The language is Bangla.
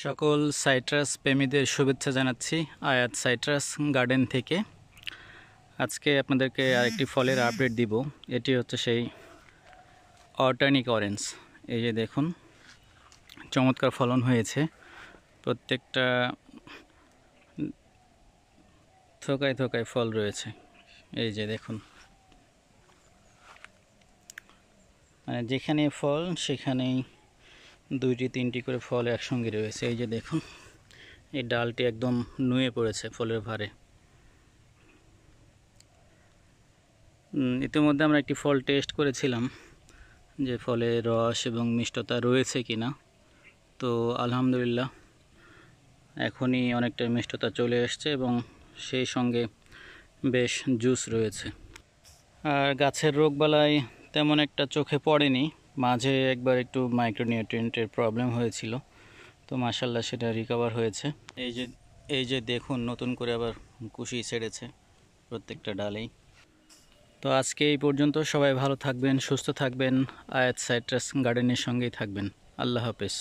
সকল সাইট্রাস প্রেমীদের শুভেচ্ছা জানাচ্ছি আয়াত সাইট্রাস গার্ডেন থেকে। আজকে আপনাদেরকে আরেকটি ফলের আপডেট দিব। এটি হচ্ছে সেই অর্গানিক অরেঞ্জ। এই যে দেখুন, চমৎকার ফলন হয়েছে। প্রত্যেকটা থোকায় থোকায় ফল রয়েছে। এই যে দেখুন, মানে যেখানে ফল সেখানেই দুইটি তিনটি করে ফল একসঙ্গে রয়েছে। এই যে দেখুন, এই ডালটি একদম নুয়ে পড়েছে ফলের ভারে। ইতিমধ্যে আমরা একটি ফল টেস্ট করেছিলাম যে ফলে রস এবং মিষ্টতা রয়েছে কিনা। তো আলহামদুলিল্লাহ এখনই অনেকটা মিষ্টতা চলে এসছে এবং সেই সঙ্গে বেশ জুস রয়েছে। আর গাছের রোগবালাই তেমন একটা চোখে পড়েনি। মাঝে একবার একটু মাইক্রোনিউট্রিয়েন্টের প্রবলেম হয়েছিল, তো মাশাআল্লাহ সেটা রিকভার হয়েছে। এই যে দেখুন, নতুন করে আবার কুশি ছেড়েছে প্রত্যেকটা ডালেই। তো আজকে এই পর্যন্ত। সবাই ভালো থাকবেন, সুস্থ থাকবেন, আয়াত সাইট্রাস গার্ডেনের সঙ্গেই থাকবেন। আল্লাহ হাফেজ।